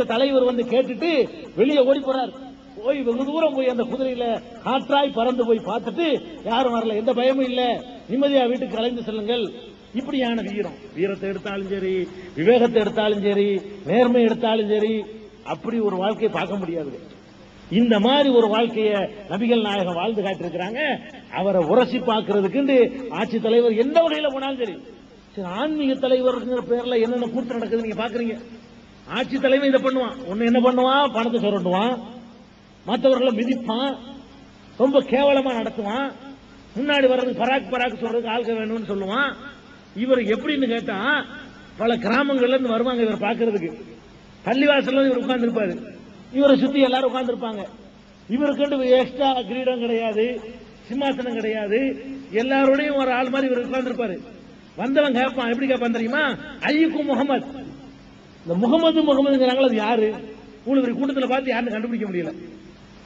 தலைவர் வந்து கேட்டுட்டு வெளியே ஓடி போறார். போய் வெகு தூரம் போய் அந்த குதிரையில காற்றாய் பறந்து போய் பார்த்துட்டு யாரும் வரல, எந்த பயமும் இல்ல, நிம்மதியா வீட்டுக்கு கலைந்து செல்லுங்கள். இப்படியான வீரத்தை எடுத்தாலும் சரி, விவேகத்தை எடுத்தாலும் சரி, நேர்மை எடுத்தாலும் சரி, அப்படி ஒரு வாழ்க்கையை பார்க்க முடியாது. இந்த மாதிரி ஒரு வாழ்க்கையை நபிகள் நாயகம் வாழ்ந்து காட்டிருக்கிறாங்க. அவரை உரசி பார்க்கறதுக்கு ஆட்சி தலைவர் எந்த வகையில போனாலும் சரி, ஆன்மீக தலைவர்ங்கிற பேர்ல என்னென்ன கூட்டம் நடக்குது நீங்க பாக்குறீங்க. ஆட்சி தலைவர் இதை பண்ணுவான். ஒன்னு என்ன பண்ணுவான், பணத்தை சுரண்டுவான், மற்றவர்களை மிதிப்பான், ரொம்ப கேவலமா நடத்துவான், முன்னாடி வர்றது பராக் சொல்றதுக்கு ஆள்க வேணும்னு சொல்லுவான். இவர் எப்படின்னு கேட்டா, பல கிராமங்கள்ல இருந்து வருவாங்க இவர் பாக்குறதுக்கு. பள்ளிவாசல்ல இவர் உட்கார்ந்து இருப்பாரு, இவரை சுத்தி எல்லாரும் உட்கார்ந்து இருப்பாங்க. இவருக்கு எக்ஸ்ட்ரா கிரீடம் கிடையாது, சிம்மாசனம் கிடையாது, எல்லாரோடையும் ஒரு ஆள் மாதிரி இவர் உட்கார்ந்து இருப்பாரு. வந்தவன் கேட்பான், எப்படி கேட்பான் தெரியுமா, ஐயுக்கும் முகமது. இந்த முகமதுங்கிறாங்களா, அது யாரு? உங்களுக்கு கூட்டத்தில் பார்த்து யாருன்னு கண்டுபிடிக்க முடியல.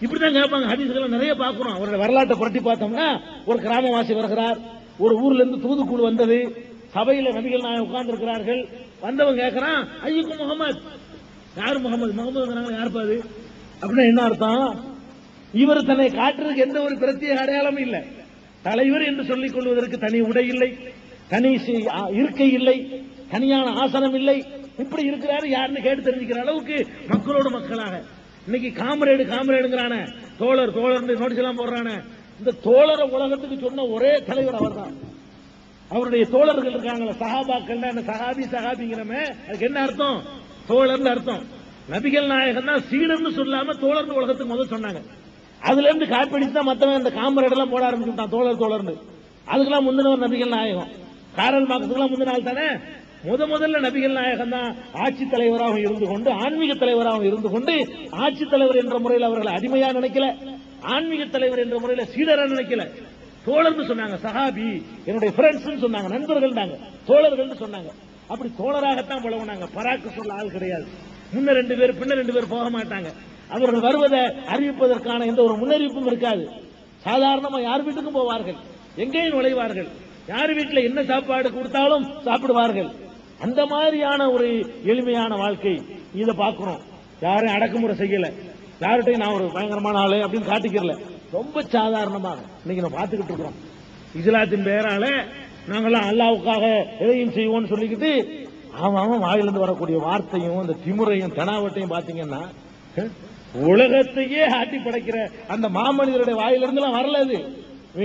இப்படிதான் கேட்பாங்க. ஹதீஸ்களை நிறைய பார்க்கிறோம். அவருடைய வரலாற்றை புரட்டி பார்த்தோம்னா, ஒரு கிராமவாசி வருகிறார், ஒரு ஊர்ல இருந்து தூதுக்குழு வந்தது, சபையில நபிகள் நாயகம் உட்கார்ந்து இருக்கிறார்கள். வந்தவன் கேட்கிறான், ஐயுக்கும் முகமது. யாரு முகமதுங்கிறாங்க, யார் பாது அப்படின்னா என்ன அர்த்தம்? இவர் தன்னை காட்டுறதுக்கு எந்த ஒரு பிரத்யேக அடையாளமும் இல்லை. தலைவர் என்று சொல்லிக் கொள்வதற்கு தனி உடை இல்லை, தனி இருக்கை இல்லை, தனியான ஆசனம் இல்லை. இப்படி இருக்கிறாரு, யாருன்னு கேட்டு தெரிஞ்சுக்கிற அளவுக்கு மக்களோடு மக்களாக. இன்னைக்கு காமரேடுங்கிறான, தோழர் நோட்டீஸ் எல்லாம் போடுறான. இந்த தோழரை உலகத்துக்கு சொன்ன ஒரே தலைவர் அவர் தான். அவருடைய தோழர்கள் இருக்காங்களா, சஹாபாக்கள், சஹாபிங்கிறமே, அதுக்கு என்ன அர்த்தம்? தோழர்னு அர்த்தம். நபிகள் நாயகம் தான் சீடர்னு சொல்லாம தோழர்னு உலகத்துக்கு முதல் சொன்னாங்க. அதுல இருந்து காப்பிடிச்சு தான் மத்தவன் இந்த காமரேடு எல்லாம் போட ஆரம்பிச்சுட்டான், தோழர்னு. அதுக்கெல்லாம் முந்தினவர் நபிகள் நாயகம். காரல் மார்க்ஸுக்கெல்லாம் முந்தின ஆள் தானே. முதல்ல நபிகள் நாயகம் தான் ஆட்சி தலைவராக இருந்து கொண்டு, ஆன்மீக தலைவராக இருந்து கொண்டு, ஆட்சி தலைவர் என்ற முறையில் அவர்களை அடிமையா நினைக்கல, ஆன்மீக தலைவர் என்ற முறையில் சீடரா நினைக்கல. தோழர்னு சொன்னாங்க, சஹாபி, என்னுடைய ஃப்ரெண்ட்ஸ் சொன்னாங்க, நண்பர்கள், தோழர்கள் சொன்னாங்க. அப்படி தோழராகத்தான் பழகுனாங்க. பராக்கு சொல்ல ஆள் கிடையாது. முன்ன 2 பேர் பின்ன 2 பேர் போக மாட்டாங்க. அவர்கள் வருவதை அறிவிப்பதற்கான எந்த ஒரு முன்னறிவிப்பும் இருக்காது. சாதாரணமா யார் வீட்டுக்கும் போவார்கள், எங்கேயும் நுழைவார்கள், யார் வீட்டில் என்ன சாப்பாடு கொடுத்தாலும் சாப்பிடுவார்கள். அந்த மாதிரியான ஒரு எளிமையான வாழ்க்கை இதை பார்க்கிறோம். யாரும் அடக்குமுறை செய்யல, யார்கிட்டையும் நான் ஒரு பயங்கரமான ஆளு அப்படின்னு காட்டிக்கிறல. ரொம்ப சாதாரணமாக இன்னைக்கு நம்ம பார்த்துக்கிட்டு இருக்கிறோம். இஸ்லாத்தின் பெயரால நாங்கெல்லாம் அல்லாவுக்காக எதையும் செய்வோம்னு சொல்லிக்கிட்டு அவன் வாயிலிருந்து வரக்கூடிய வார்த்தையும் அந்த திமுறையும் தெனாவட்டையும் பாத்தீங்கன்னா, உலகத்தையே ஆட்டி படைக்கிற அந்த மாமனிதருடைய வாயிலிருந்து எல்லாம் வரல. அது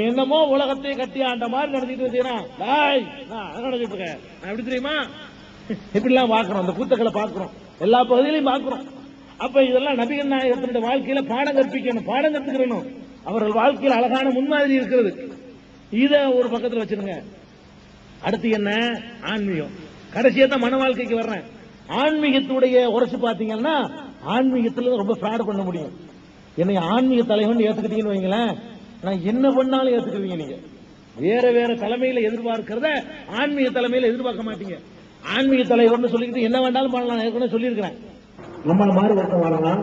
என்னமோ உலகத்தையே கட்டி ஆண்ட மாதிரி நடத்திட்டு வச்சுக்கிறான். நடத்திட்டு இருக்கேன் எப்படி தெரியுமா? இப்படிலாம் பாக்குறோம், அந்த கூத்தக்களை பாக்குறோம், எல்லா பகுதியிலையும் பாக்குறோம். அப்ப இதெல்லாம் நபிகள் நாயகத்தினுடைய வாழ்க்கையில பாடம் கற்பிக்கணும், பாடம் கத்துக்கிறணும். அவர்கள் வாழ்க்கையில் அழகான முன்மாதிரி இருக்கிறது. இத ஒரு பக்கத்தில் வச்சிருங்க. அடுத்து என்ன? ஆன்மீகம். கடைசியா தான் மன வாழ்க்கைக்கு வர்றேன். ஆன்மீகத்துடைய உரைச்சு பாத்தீங்கன்னா, ஆன்மீகத்துல ரொம்ப ஃபிராட் பண்ண முடியும். என்னை ஆன்மீக தலைவன் ஏத்துக்கிட்டீங்கன்னு வைங்களேன், நான் என்ன பண்ணாலும் ஏத்துக்குவீங்க. நீங்க வேற தலைமையில எதிர்பார்க்கிறத ஆன்மீக தலைமையில எதிர்பார்க்க மாட்டீங்க. ஆன்மீக தலைவர்னு சொல்லிக்கிட்டு என்ன வேண்டாலும் பண்ணலாம். ஏற்கனவே சொல்லியிருக்கிறேன். நம்மள மாதிரி ஒருத்தன் வரலாம்,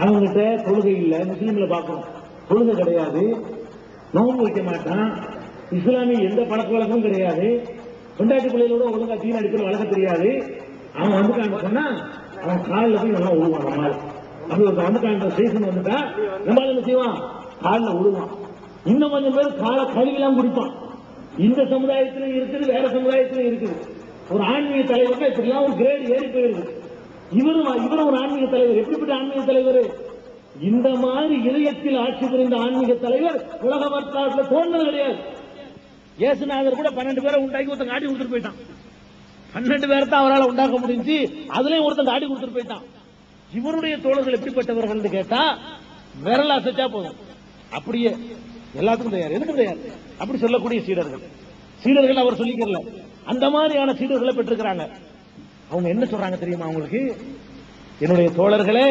அவங்ககிட்ட தொழுகை இல்ல, முஸ்லீம்ல பாக்கணும், தொழுகை கிடையாது, நோன்பு வைக்க மாட்டான், இஸ்லாமிய எந்த பழக்க வழக்கமும் கிடையாது, கொண்டாட்டி பிள்ளைகளோட ஒழுங்கா தீன் அடிக்கிற வழக்கம் தெரியாது. அவன் வந்துட்டான்னு சொன்னா அவன் காலில் போய் நல்லா விழுவான். நம்மளால அப்படி ஒரு வந்துட்டான் சீசன் வந்துட்டா நம்மளால என்ன செய்வான்? காலில் விழுவான். இன்னும் கொஞ்சம் பேர் காலை கழுவிலாம் குடிப்பான். இந்த சமுதாயத்திலும் இருக்குது, வேற சமுதாயத்திலும் இருக்குது. ஒரு ஆன்மீக தலைவர் இப்படிலாம் ஒரு கிரேட் ஏறி போயிருது. இவரும் ஒரு ஆன்மீக தலைவர். எப்படிப்பட்ட ஆன்மீக தலைவர்? இந்த மாதிரி இதயத்தில் ஆட்சி புரிந்த ஆன்மீக தலைவர் உலக வரலாற்றில் தோன்றது கிடையாது. இயேசுநாதர் கூட 12 பேரை உண்டாக்கி ஒருத்தன் காட்டி கொடுத்துட்டு போயிட்டான். 12 பேரை தான் அவரால் உண்டாக்க முடிஞ்சு, அதுலயும் ஒருத்தன் காட்டி கொடுத்துட்டு போயிட்டான். இவருடைய தோழர்கள் எப்படிப்பட்டவர்கள் கேட்டா, விரல் அசைச்சா போதும், அப்படியே எல்லாத்துக்கும் தயார், எதுக்கும் தயார், அப்படி சொல்லக்கூடிய சீடர்கள் அவர் சொல்லிக்கிறல. அந்த மாதிரியான சீடர்களை பெற்றிருக்கிறாங்க. அவங்க என்ன சொல்றாங்க தெரியுமா? அவங்களுக்கு, என்னுடைய தோழர்களே,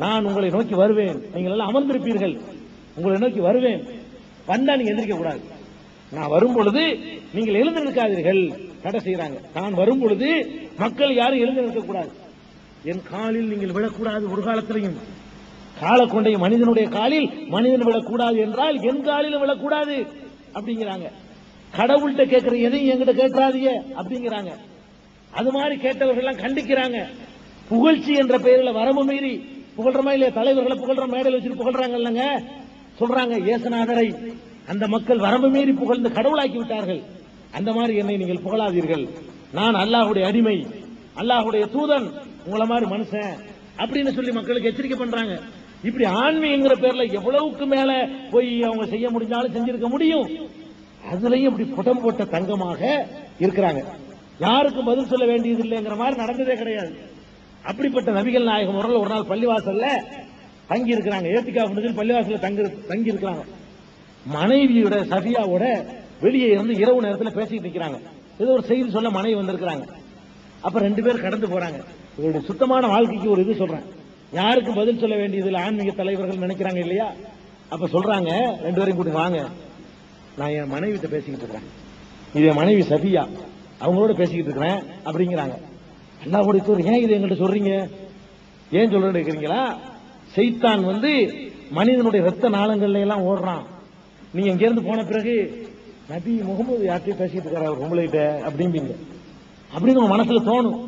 நான் உங்களை நோக்கி வருவேன், நீங்கள் எல்லாம் அமர்ந்திருப்பீர்கள், உங்களை நோக்கி வருவேன், வந்தா நீங்க எந்திரிக்க கூடாது, நான் வரும் பொழுது நீங்கள் எழுந்து நிற்காதீர்கள். தடை செய்யறாங்க. நான் வரும் பொழுது மக்கள் யாரும் எழுந்து நிற்க கூடாது, என் காலில் நீங்கள் விழக்கூடாது. ஒரு காலத்திலையும் காலக்கொண்டை மனிதனுடைய காலில் மனிதன் விழக்கூடாது என்றால் என் காலில் விழக்கூடாது அப்படிங்கிறாங்க. கடவுள்கிட்ட கேட்கிற எதையும் என்கிட்ட கேட்காதீங்க அப்படிங்கிறாங்க. அது மாதிரி கேட்டவர்கள் எல்லாம் கண்டிக்கிறாங்க. புகழ்ச்சி என்ற பெயரில் வரம்பு மீறி புகழ்றமா இல்லையா? தலைவர்களை புகழ்ற மேடையில் வச்சுட்டு புகழ்றாங்க இல்லங்க, சொல்றாங்க இயேசுநாதரை அந்த மக்கள் வரம்பு மீறி புகழ்ந்து கடவுளாக்கி விட்டார்கள். அந்த மாதிரி என்னை நீங்கள் புகழாதீர்கள், நான் அல்லாஹ்வுடைய அடிமை, அல்லாஹ்வுடைய தூதன், உங்களை மாதிரி மனுஷன் அப்படின்னு சொல்லி மக்களுக்கு எச்சரிக்கை பண்றாங்க. இப்படி ஆன்மீகங்கிற பேர்ல எவ்வளவுக்கு மேல போய் அவங்க செய்ய முடிஞ்சாலும் செஞ்சிருக்க முடியும். அதுலயும் இப்படி புடம் போட்ட தங்கமாக இருக்கிறாங்க. யாருக்கும் பதில் சொல்ல வேண்டியது இல்லைங்கிற மாதிரி நடந்ததே கிடையாது. அப்படிப்பட்ட நபிகள் நாயகம் ஒரு நாள் பள்ளிவாசல்ல தங்கி இருக்கிறாங்க. ஏத்திகா முடிஞ்சு பள்ளிவாசல்ல தங்கி இருக்கிறாங்க. மனைவியோட சஃபியாவோட வெளியே இருந்து இரவு நேரத்தில் பேசிட்டு நிற்கிறாங்க. ஏதோ ஒரு செய்தி சொல்ல மனைவி வந்திருக்கிறாங்க. அப்ப 2 பேர் கடந்து போறாங்க. இவருடைய சுத்தமான வாழ்க்கைக்கு ஒரு இது சொல்றேன், யாருக்கும் பதில் சொல்ல வேண்டியதில் ஆன்மீக தலைவர்கள் நினைக்கிறாங்க இல்லையா? அப்ப சொல்றாங்க, 2 பேரையும் கூட்டி வாங்க, நான் என் மனைவிட்ட பேசிக்கிட்டு இருக்கிறேன், இது என் மனைவி சஃபியா, அவங்களோட பேசிக்கிட்டு இருக்கிறேன் அப்படிங்கிறாங்க. அல்லாஹ்வுடைய தூதர், ஏன் இதை எங்கள்கிட்ட சொல்றீங்க, ஏன் சொல்றேன்னு கேக்குறீங்களா? சைத்தான் மனிதனுடைய ரத்த நாளங்கள்ல எல்லாம் ஓடுறான். நீங்க இங்க இருந்து போன பிறகு நபி முகமது யார்கிட்டயும் பேசிட்டு இருக்காரு உங்கள்கிட்ட அப்படிம்பீங்க அப்படின்னு உங்க மனசுல தோணும்.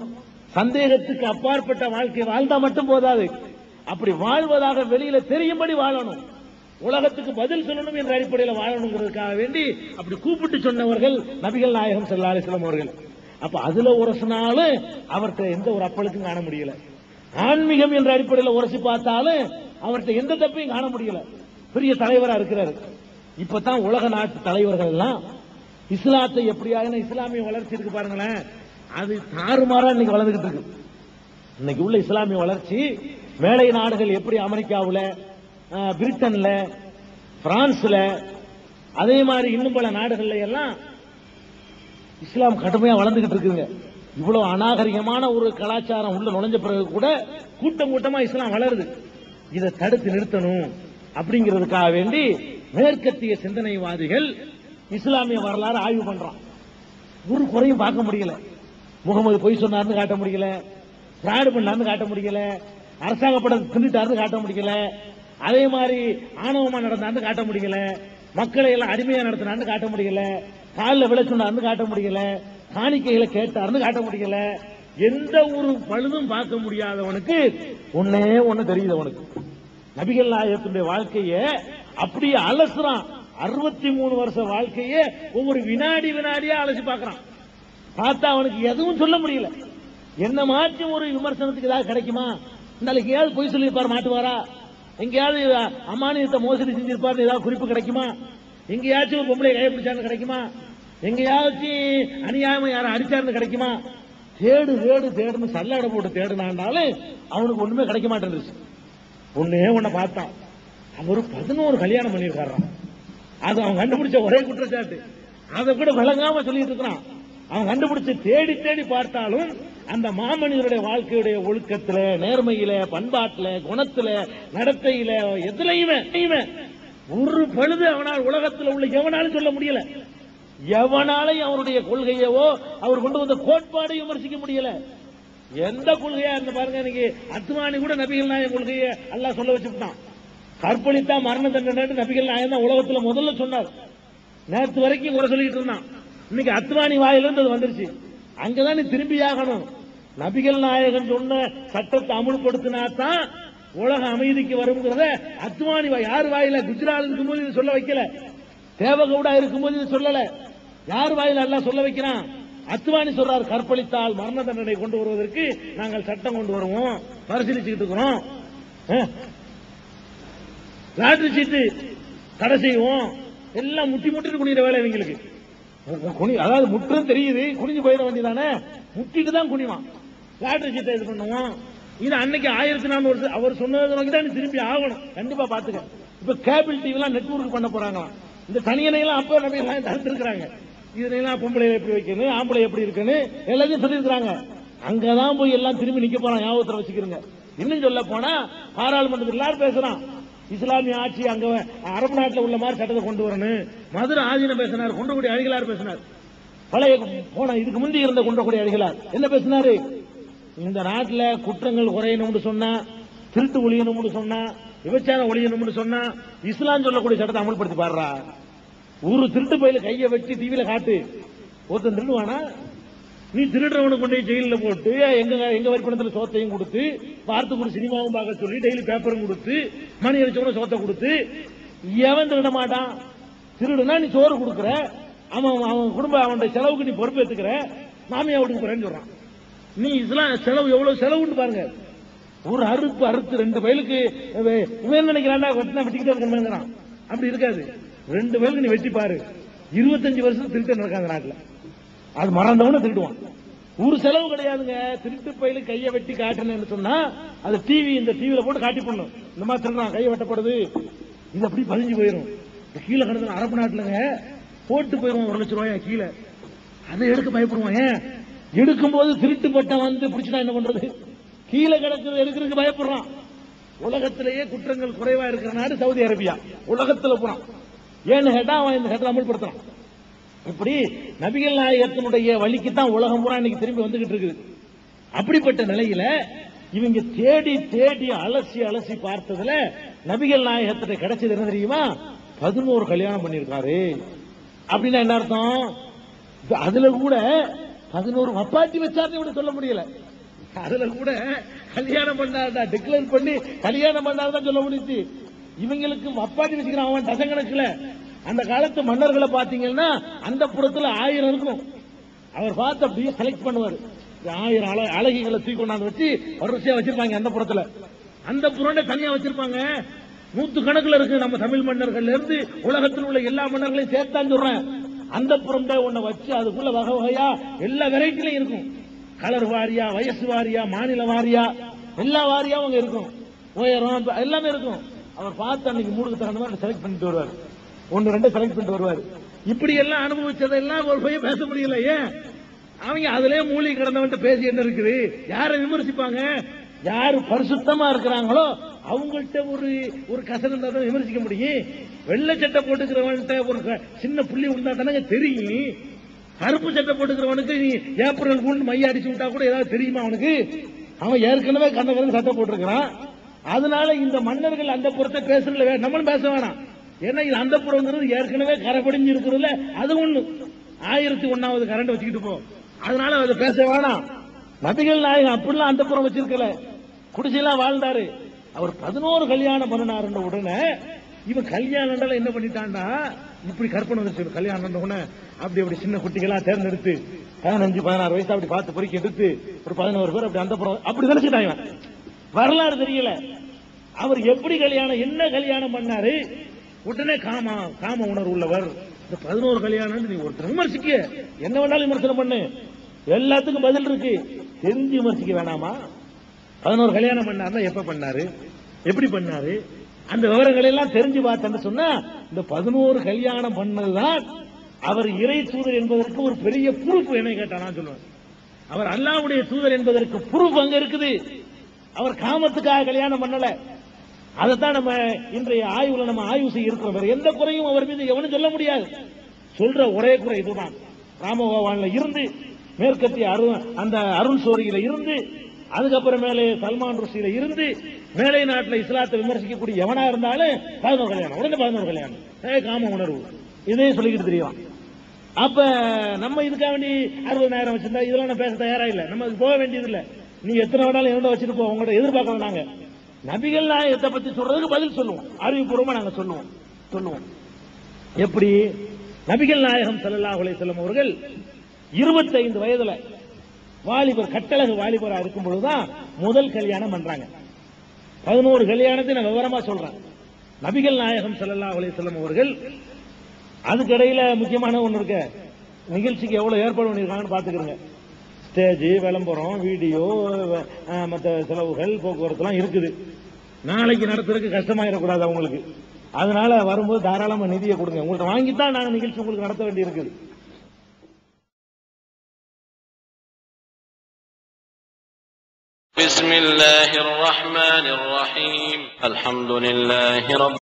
சந்தேகத்துக்கு அப்பாற்பட்ட வாழ்க்கை வாழ்ந்தா மட்டும் போதாது, அப்படி வாழ்வதாக வெளியில தெரியும்படி வாழணும். உலகத்துக்கு பதில் சொல்லணும் என்ற அடிப்படையில் வாழணுங்கிறதுக்காக வேண்டி அப்படி கூப்பிட்டு சொன்னவர்கள் நபிகள் நாயகம் ஸல்லல்லாஹு அலைஹி வஸல்லம் அவர்கள். அப்ப அதுல உரசினாலும் அவர்கிட்ட எந்த ஒரு அப்பளுக்கும் காண முடியல. ஆன்மீகம் என்ற அடிப்படையில் உரசி பார்த்தாலும் அவர்கிட்ட எந்த தப்பையும் காண முடியல. பெரிய தலைவரா இருக்கிறாரு. இப்பதான் உலக நாட்டு தலைவர்கள் எல்லாம் இஸ்லாத்தை எப்படியான இஸ்லாமிய வளர்ச்சி இருக்கு பாருங்களேன், அது தாறுமாறா இன்னைக்கு வளர்ந்துகிட்டு இருக்கு. இன்னைக்கு உள்ள இஸ்லாமிய வளர்ச்சி மேலை நாடுகள் எப்படி அமெரிக்காவில், பிரிட்டன்ல, பிரான்ஸ்ல, அதே மாதிரி இன்னும் பல நாடுகள்ல எல்லாம் இஸ்லாம் கடுமையா வளர்ந்துகிட்டு இருக்குங்க. இவ்வளவு அநாகரிகமான ஒரு கலாச்சாரம் உள்ள நுழைஞ்ச பிறகு கூட கூட்டம் கூட்டமா இஸ்லாம் வளருது. இதை தடுத்து நிறுத்தணும் அப்படிங்கிறதுக்காக வேண்டி மேற்கத்திய சிந்தனைவாதிகள் இஸ்லாமிய வரலாறு ஆய்வு பண்றான். ஒரு குறையும் பார்க்க முடியல. முகமது பொய் சொன்னார்னு காட்ட முடியல, பிராடு பண்ணார்னு காட்ட முடியல, அரசாங்க படம் தின்னுட்டார்னு காட்ட முடியல, அதே மாதிரி ஆணவமா நடந்தார்னு காட்ட முடியல, மக்களை எல்லாம் அடிமையா நடத்தினார்னு காட்ட முடியல, காலில் விளை சொன்னார்னு காட்ட முடியல, காணிக்கைகளை கேட்டார்னு காட்ட முடியல. எந்த ஒரு பழுதும் பார்க்க முடியாதவனுக்கு ஒன்னே ஒன்னு தெரியுது. அவனுக்கு நபிகள் நாயகத்துடைய வாழ்க்கையை அப்படியே அலசுறான். 63 வருஷ வாழ்க்கையை ஒவ்வொரு வினாடி வினாடியா அலசி பார்க்கறான். பார்த்தா அவனுக்கு எதுவும் சொல்ல முடியல. என்ன மாற்றி ஒரு விமர்சனத்துக்கு ஏதாவது கிடைக்குமா? நாளைக்கு ஏதாவது பொய் சொல்லியிருப்பார் மாட்டுவாரா? எங்கேயாவது அமானியத்தை மோசடி செஞ்சிருப்பார் ஏதாவது குறிப்பு கிடைக்குமா? எங்கேயாச்சும் ஒரு பொம்பளை கைப்பிடிச்சான்னு கிடைக்குமா? எங்கேயாச்சும் அநியாயமா யாரும் அடிச்சாருன்னு கிடைக்குமா? தேடுன்னு சல்லாடை போட்டு தேடுனாண்டாலும் அவனுக்கு ஒண்ணுமே கிடைக்க மாட்டேன். ஒன்ன பார்த்தான், அவர் 11 கல்யாணம் பண்ணிருக்காராம். அது அவன் கண்டுபிடிச்ச ஒரே குற்றச்சாட்டு. அதை கூட விளங்காம சொல்லிட்டு இருக்கிறான். அவன் கண்டுபிடிச்சு தேடி தேடி பார்த்தாலும் அந்த மாமனிதருடைய வாழ்க்கையுடைய ஒழுக்கத்துல, நேர்மையில, பண்பாட்டுல, குணத்துல, நடத்தையில, எதுலையுமே ஒரு பழுது அவனால் உலகத்தில் உள்ள எவனாலும் சொல்ல முடியல. எவனாலையும் அவருடைய கொள்கையவோ அவர் கொண்டு வந்த கோட்பாடை விமர்சிக்க முடியல. எந்த கொள்கையா இருந்த பாருங்க, இன்னைக்கு அத்மானி கூட நபிகள் நாயகம் கொள்கையை அல்லாஹ் சொல்ல வச்சுட்டான். கற்பழித்தா மரண தண்டனை நபிகள் நாயகம் தான் உலகத்துல முதல்ல சொன்னார். நேற்று வரைக்கும் குறை சொல்லிட்டு இருந்தான். இன்னைக்கு அத்மானி வாயிலிருந்து அது வந்துருச்சு. அங்கதான் நீ திரும்பி ஆகணும். நபிகள் நாயகம் சொன்ன சட்டத்தை அமுல்படுத்தினா தான் உலக அமைதிக்கு வருங்கிறத அத்மானி யார் வாயில? குஜராத் இருக்கும்போது இது சொல்ல வைக்கல, தேவகவுடா இருக்கும்போது இது சொல்லல. யார் வாயில எல்லாம் சொல்ல வைக்கிறான்? அத்வானி சொல்றார், கற்பழித்தால் மரண தண்டனை கொண்டு வருவதற்கு நாங்கள் சட்டம் கொண்டு வருவோம், பரிசீலிச்சுட்டு இருக்கிறோம், லாட்டரி சீட்டு தடை செய்வோம், எல்லாம் முட்டி குனிகிற வேலை இவங்களுக்கு. அதாவது முற்றும் தெரியுது, குனிஞ்சு போயிட வேண்டியதானே, முட்டிட்டு தான் குனிவான். லாட்டரி சீட்டை இது பண்ணுவோம். இது அன்னைக்கு 1400 அவர் சொன்னது நோக்கி தான் திரும்பி ஆகணும். கண்டிப்பா பாத்துக்க. இப்ப கேபிள் டிவி எல்லாம் நெட்வொர்க் பண்ண போறாங்களாம். இந்த தனியனையெல்லாம் அப்ப நம்ம எல்லாம் தடுத்திருக்கிறாங்க. இதெல்லாம் பொம்பளை எப்படி வைக்கணும், ஆம்பளை எப்படி இருக்குன்னு எல்லாத்தையும் சொல்லியிருக்கிறாங்க. அங்கதான் போய் எல்லாம் திரும்பி நிக்க போறான். ஞாபகத்தில் வச்சுக்கிறீங்க. இன்னும் சொல்ல போனா பாராளுமன்றத்தில் எல்லாரும் பேசுறான், இஸ்லாமிய ஆட்சி அங்க அரபு நாட்டில் உள்ள மாதிரி சட்டத்தை கொண்டு வரணும். மதுரை ஆதீனம் பேசினார், கொண்டக்கூடிய அடிகளார் பேசினார். பழைய போன இதுக்கு முந்தி இருந்த கொண்டக்கூடிய அடிகளார் என்ன பேசினாரு? இந்த நாட்டில் குற்றங்கள் குறையணும்னு சொன்னா, திருட்டு ஒழியணும்னு சொன்னா, விபச்சாரம் ஒழியணும்னு சொன்னா இஸ்லாம் சொல்லக்கூடிய சட்டத்தை அமல்படுத்தி பாடுறா. ஒரு திருட்டு பையில கையை வச்சு டிவியில காட்டு, ஒருத்தன் திருடுவானா? நீ திருடுறவனை கொண்டு ஜெயில போட்டு எங்க வரி பணத்தில் சோத்தையும் கொடுத்து வாரத்துக்கு ஒரு சினிமாவும் பார்க்க சொல்லி டெய்லி பேப்பரும் கொடுத்து மணி அடிச்சவன சோத்தை கொடுத்து எவன் திருட மாட்டான்? திருடுனா நீ சோறு கொடுக்குற, அவன் குடும்ப அவனுடைய செலவுக்கு நீ பொறுப்பேற்றுக்கிற, மாமியா வீட்டுக்கு போறேன்னு சொல்றான். நீ இதெல்லாம் செலவு எவ்வளவு செலவுன்னு பாருங்க. ஒரு அறுத்து 2 வயலுக்கு இவன் நினைக்கிறான் வெட்டிக்கிட்டே இருக்கணும். அப்படி இருக்காது. 2 வயலுக்கு நீ வெட்டி பாரு, 25 வருஷம் திருட்டு நடக்காத நாட்டில். அது மறந்தவன திருடுவான். ஒரு செலவு கிடையாதுங்க. திருட்டு பயில கையை வெட்டி காட்டணும்னு சொன்னா அது இந்த டிவியில போட்டு காட்டி பண்ணும். இந்த மாதிரி திருடுறான், கையை வெட்டப்படுது, இது அப்படி பதிஞ்சு போயிடும். கீழே கிடந்த அரபு நாட்டுலங்க போட்டு போயிடுவான் 1 லட்சம் ரூபாய் கீழே. அதை எடுக்க பயப்படுவான். ஏன் எடுக்கும் போது திருட்டு பட்டம் வந்து பிடிச்சா என்ன பண்றது? கீழே கிடக்கிறது எடுக்கிறதுக்கு பயப்படுறான். உலகத்திலேயே குற்றங்கள் குறைவா இருக்கிற நாடு சவுதி அரேபியா. உலகத்தில் போறான். ஏன்னு கேட்டா அவன் இந்த சட்டத்தை அமல்படுத்துறான். இப்படி நபிகள் நாயகத்தினுடைய வழிக்குத்தான் உலகம் பூரா இன்னைக்கு திரும்பி வந்துகிட்டு இருக்குது. அப்படிப்பட்ட நிலையில இவங்க தேடி தேடி அலசி பார்த்ததுல நபிகள் நாயகத்திட்ட கிடைச்சது என்ன தெரியுமா? 11 கல்யாணம் பண்ணிருக்காரு. அப்படின்னா என்ன அர்த்தம்? அதுல கூட 11 வப்பாட்டி வச்சாருன்னு சொல்ல முடியல. அதுல கூட கல்யாணம் பண்ணாருடா டிக்ளேர் பண்ணி கல்யாணம் பண்ணாருதான் சொல்ல முடியுது. இவங்களுக்கு வப்பாட்டி வச்சுக்கிறான் அவன் டசன் கணக்குல. அந்த காலத்து மன்னர்களை பாத்தீங்கன்னா அந்த புறத்துல 1000 இருக்கும். அவர் பார்த்து அப்படியே செலக்ட் பண்ணுவார். 1000 அழகிகளை தூக்கி கொண்டாந்து வச்சு வரிசையா வச்சிருப்பாங்க. அந்த புறத்துல அந்த புறம் தனியா வச்சிருப்பாங்க. 100 கணக்குல இருக்கு. நம்ம தமிழ் மன்னர்கள் இருந்து உலகத்தில் உள்ள எல்லா மன்னர்களையும் சேர்த்தான் சொல்றேன். அந்த புறம் ஒன்ன வச்சு அதுக்குள்ள வகை வகையா எல்லா வெரைட்டிலையும் இருக்கும். கலர் வாரியா, வயசு வாரியா, மாநில வாரியா, எல்லா வாரியாவும் இருக்கும். உயரம் எல்லாமே இருக்கும். அவர் பார்த்து அன்னைக்கு மூடுக்கு தகுந்த மாதிரி செலக்ட் பண்ணிட்டு வருவார். 1-2 செலக்ட் பண்ணிட்டு வருவார். இப்படி எல்லாம் அனுபவிச்சதெல்லாம் ஒரு போய் பேச முடியல. ஏன் அவங்க அதுலயே மூலிகை கிடந்தவன்ட்டு பேசி என்ன இருக்குது? யாரை விமர்சிப்பாங்க? யாரு பரிசுத்தமா இருக்கிறாங்களோ அவங்கள்ட்ட ஒரு கசன் இருந்தா தான் விமர்சிக்க முடியும். வெள்ளை சட்டை போட்டுக்கிறவன்ட்ட ஒரு சின்ன புள்ளி உண்டா தானே தெரியும். கருப்பு சட்டை போட்டுக்கிறவனுக்கு நீ ஏப்ரல் கூண்டு மைய அடிச்சு விட்டா கூட ஏதாவது தெரியுமா அவனுக்கு? அவன் ஏற்கனவே கண்ண சட்டை போட்டிருக்கிறான். அதனால இந்த மன்னர்கள் அந்த புறத்தை பேசுறதுல நம்மளும் பேச வேணாம். ஏன்னா இது அந்த புறங்கிறது ஏற்கனவே கரைபடிஞ்சு இருக்கிறதுல அது ஒண்ணு 1001வது கரண்ட் வச்சுக்கிட்டு போ. அதனால அதை பேச வேணாம். நபிகள் நாயகம் அப்படிலாம் அந்த புறம் வச்சிருக்கல. குடிசையெல்லாம் வாழ்ந்தாரு. அவர் 11 கல்யாணம் பண்ணினாருன்ற உடனே இவன் கல்யாணம் என்ன பண்ணிட்டான்டா, இப்படி கற்பனை வந்துச்சு. கல்யாணம் உடனே அப்படி சின்ன குட்டிகளா தேர்ந்தெடுத்து 15-16 வயசு அப்படி பார்த்து பொறுக்கி எடுத்து ஒரு 11 பேர் அப்படி அந்த புறம் அப்படி நினைச்சுட்டாங்க. வரலாறு தெரியல. அவர் எப்படி கல்யாணம் என்ன கல்யாணம் பண்ணாரு? உடனே காம உணர்வு உள்ளவர். இந்த 11 கல்யாணம் நீ ஒருத்தர் விமர்சிக்க என்ன வேணாலும் விமர்சனம் பண்ணு, எல்லாத்துக்கும் பதில் இருக்கு. தெரிஞ்சு விமர்சிக்க வேணாமா? 11 கல்யாணம் பண்ணாருன்னா எப்ப பண்ணாரு, எப்படி பண்ணாரு, அந்த விவரங்களை எல்லாம் தெரிஞ்சு பார்த்தேன்னு சொன்னா இந்த 11 கல்யாணம் பண்ணதுதான் அவர் இறை தூதர் என்பதற்கு ஒரு பெரிய ப்ரூஃப். என்ன கேட்டா நான் சொல்லுவேன், அவர் அல்லாஹ்வுடைய தூதர் என்பதற்கு ப்ரூஃப் அங்க இருக்குது. அவர் காமத்துக்காக கல்யாணம் பண்ணல. அதைத்தான் நம்ம இன்றைய ஆய்வுல நம்ம ஆய்வு செய்ய இருக்கிறோம். வேற எந்த குறையும் அவர் மீது எவனும் சொல்ல முடியாது. சொல்ற ஒரே குறை இதுதான். ராமபவான்ல இருந்து மேற்கத்திய அந்த அருள் சோரியில இருந்து அதுக்கப்புறம் மேலே சல்மான் ருஷியில இருந்து மேலை நாட்டில் இஸ்லாத்தை விமர்சிக்கக்கூடிய எவனா இருந்தாலும் 11 கல்யாணம், உடனே 11 கல்யாணம், காம உணர்வு, இதே சொல்லிக்கிட்டு தெரியும். அப்ப நம்ம இதுக்காக வேண்டி 60,000 வச்சிருந்தா இதெல்லாம் நான் பேச தயாரா இல்ல. நம்ம போக வேண்டியது இல்ல. நீ எத்தனை வேணாலும் எவ்வளவு வச்சுட்டு போ, உங்கள்ட்ட எதிர்பார்க்க வேண்டாங்க. நபிகள் நாயகத்தை பத்தி சொல்றதுக்கு பதில் சொல்லுவோம், அறிவுபூர்வமா நாங்க சொல்லுவோம். எப்படி நபிகள் நாயகம் ஸல்லல்லாஹு அலைஹி வஸல்லம் அவர்கள் 25 வயதுல வாலிபர் கட்டழகு வாலிபரா இருக்கும் பொழுதுதான் முதல் கல்யாணம் பண்றாங்க. 11 கல்யாணத்தை நான் விவரமா சொல்றேன். நபிகள் நாயகம் ஸல்லல்லாஹு அலைஹி வஸல்லம் அவர்கள் அதுக்கிடையில முக்கியமான ஒண்ணு இருக்க, நிகழ்ச்சிக்கு எவ்வளவு ஏற்பாடு பண்ணிருக்காங்கன்னு பாத்துக்கிறேங்க. ஸ்டேஜ், விளம்பரம், வீடியோ, மற்ற செலவுகள், போக்குவரத்து எல்லாம் இருக்குது. நாளைக்கு நடத்துறதுக்கு கஷ்டமாயிடக்கூடாது அவங்களுக்கு. அதனால வரும்போது தாராளமா நிதியை கொடுங்க. உங்கள்ட்ட வாங்கித்தான் நாங்க நிகழ்ச்சி உங்களுக்கு நடத்த வேண்டி இருக்குது. بسم الله الرحمن الرحيم الحمد لله رب